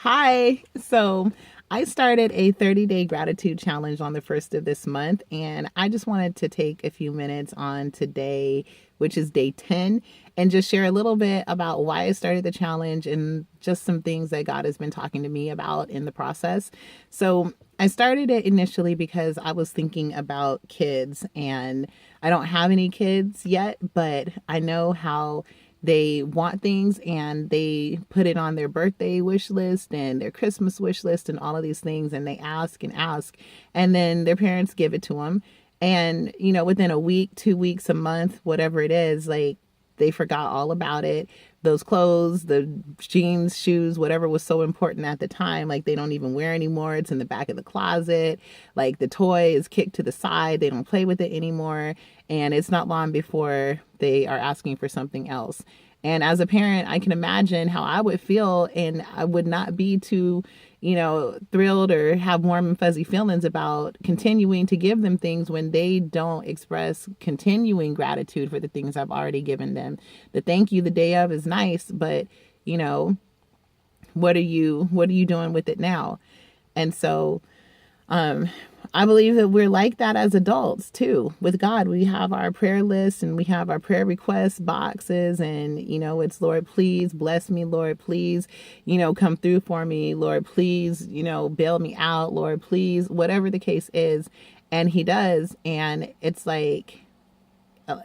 Hi. So I started a 30-day gratitude challenge on the first of this month, and I just wanted to take a few minutes on today, which is day 10, and just share a little bit about why I started the challenge and just some things that God has been talking to me about in the process. So I started it initially because I was thinking about kids, and I don't have any kids yet, but I know how they want things and they put it on their birthday wish list and their Christmas wish list and all of these things, and they ask and ask, and then their parents give it to them, and within a week, 2 weeks, a month, whatever it is, like, they forgot all about it. Those clothes, the jeans, shoes, whatever was so important at the time, like, they don't even wear anymore. It's in the back of the closet. Like, the toy is kicked to the side. They don't play with it anymore. And it's not long before they are asking for something else. And as a parent, I can imagine how I would feel, and I would not be too, thrilled or have warm and fuzzy feelings about continuing to give them things when they don't express continuing gratitude for the things I've already given them. The thank you the day of is nice, but you know, what are you doing with it now? And so um, I believe that we're like that as adults too. With God, we have our prayer lists and we have our prayer request boxes, and it's Lord, please bless me. Lord, please, come through for me. Lord, please, bail me out. Lord, please, whatever the case is. And He does. And it's like,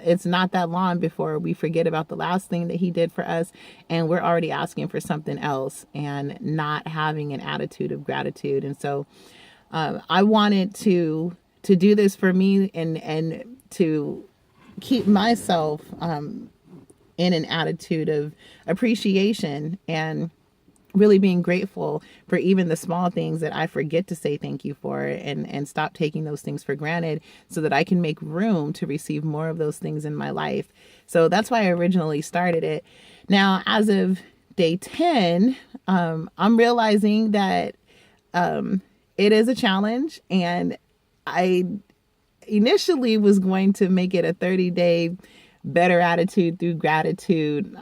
it's not that long before we forget about the last thing that He did for us, and we're already asking for something else and not having an attitude of gratitude. And so I wanted to do this for me, and to keep myself in an attitude of appreciation and really being grateful for even the small things that I forget to say thank you for, and stop taking those things for granted so that I can make room to receive more of those things in my life. So that's why I originally started it. Now, as of day 10, I'm realizing that it is a challenge, and I initially was going to make it a 30-day better attitude through gratitude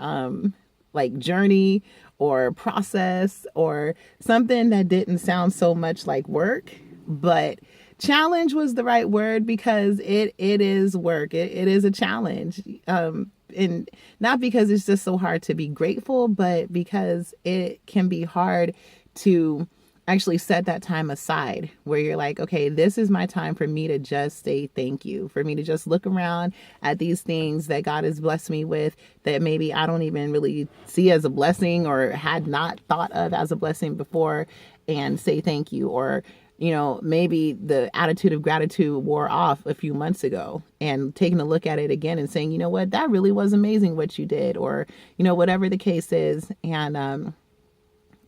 like journey or process, or something that didn't sound so much like work. But challenge was the right word, because it is work. It is a challenge. And not because it's just so hard to be grateful, but because it can be hard to actually set that time aside where you're like, okay, this is my time for me to just say thank you, for me to just look around at these things that God has blessed me with that maybe I don't even really see as a blessing or had not thought of as a blessing before, and say thank you. Or maybe the attitude of gratitude wore off a few months ago, and taking a look at it again and saying, you know what, that really was amazing what you did, or whatever the case is.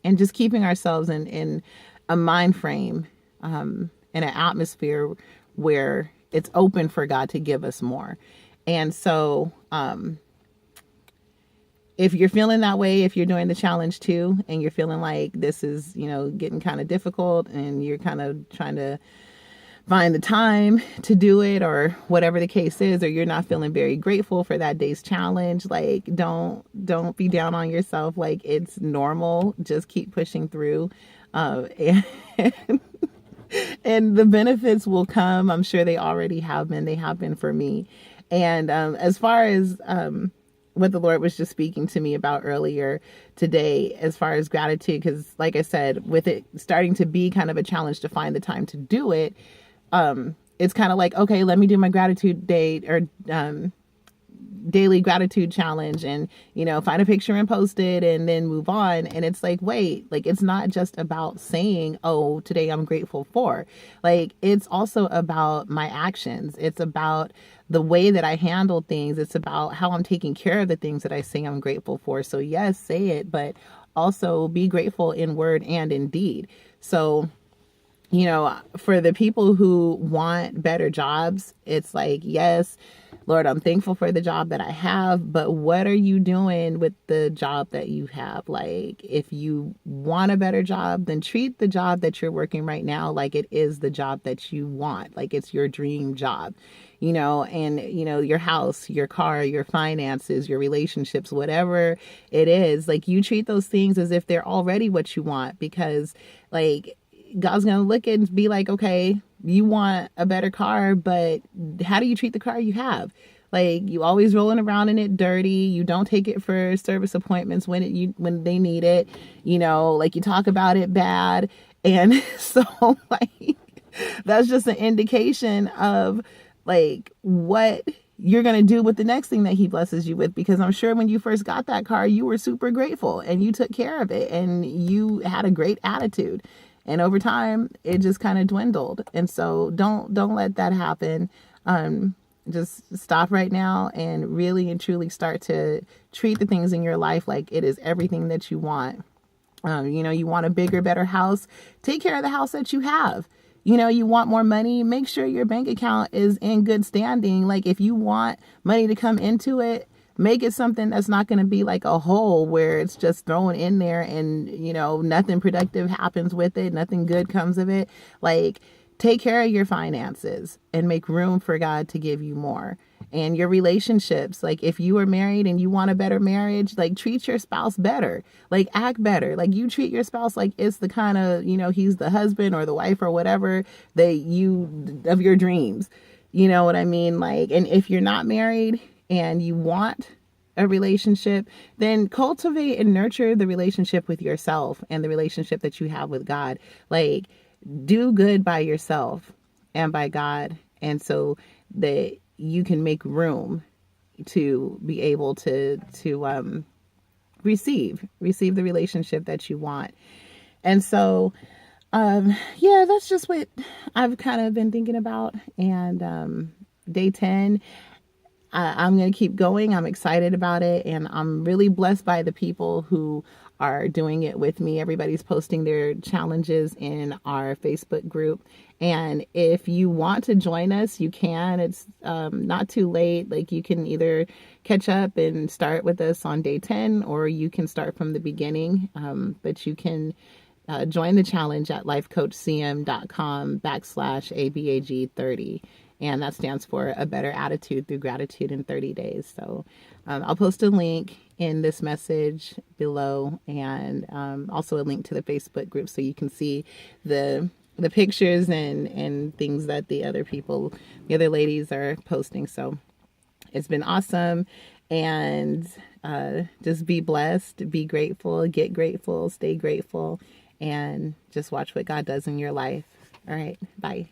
And just keeping ourselves in a mind frame, in an atmosphere where it's open for God to give us more. And so if you're feeling that way, if you're doing the challenge too, and you're feeling like this is, getting kind of difficult, and you're kind of trying to find the time to do it, or whatever the case is, or you're not feeling very grateful for that day's challenge, like, don't be down on yourself. Like, it's normal. Just keep pushing through, and, and the benefits will come. I'm sure they already have been. They have been for me. And as far as what the Lord was just speaking to me about earlier today, as far as gratitude, because like I said, with it starting to be kind of a challenge to find the time to do it, it's kind of like, okay, let me do my gratitude day, or daily gratitude challenge, and find a picture and post it, and then move on. And it's like, wait, like, it's not just about saying, oh, today I'm grateful for. Like, it's also about my actions. It's about the way that I handle things. It's about how I'm taking care of the things that I say I'm grateful for. So yes, say it, but also be grateful in word and in deed. So you know, for the people who want better jobs, it's like, yes, Lord, I'm thankful for the job that I have, but what are you doing with the job that you have? Like, if you want a better job, then treat the job that you're working right now like it is the job that you want, like it's your dream job, you know, and, you know, your house, your car, your finances, your relationships, whatever it is, like you treat those things as if they're already what you want, because like, God's going to look and be like, okay, you want a better car, but how do you treat the car you have? Like, you always rolling around in it dirty. You don't take it for service appointments when they need it. You know, like you talk about it bad. And so like, that's just an indication of like what you're going to do with the next thing that he blesses you with, because I'm sure when you first got that car, you were super grateful and you took care of it and you had a great attitude. And over time, it just kind of dwindled. And so don't let that happen. Just stop right now and really and truly start to treat the things in your life like it is everything that you want. You know, you want a bigger, better house. Take care of the house that you have. You know, you want more money. Make sure your bank account is in good standing. Like, if you want money to come into it, make it something that's not going to be like a hole where it's just thrown in there and, you know, nothing productive happens with it. Nothing good comes of it. Like, take care of your finances and make room for God to give you more. And your relationships, like if you are married and you want a better marriage, like treat your spouse better, like act better. Like you treat your spouse like it's the kind of, you know, he's the husband or the wife or whatever that you, of your dreams. You know what I mean? Like, and if you're not married and you want a relationship, then cultivate and nurture the relationship with yourself and the relationship that you have with God. Like, do good by yourself and by God. And so that you can make room to be able to receive the relationship that you want. And so, yeah, that's just what I've kind of been thinking about. And day 10, I'm going to keep going. I'm excited about it. And I'm really blessed by the people who are doing it with me. Everybody's posting their challenges in our Facebook group. And if you want to join us, you can. It's not too late. Like, you can either catch up and start with us on day 10, or you can start from the beginning. But you can join the challenge at lifecoachcm.com/ABAG30. And that stands for A Better Attitude Through Gratitude in 30 Days. So I'll post a link in this message below, and also a link to the Facebook group so you can see the pictures and things that the other ladies are posting. So it's been awesome. And just be blessed, be grateful, get grateful, stay grateful, and just watch what God does in your life. All right. Bye.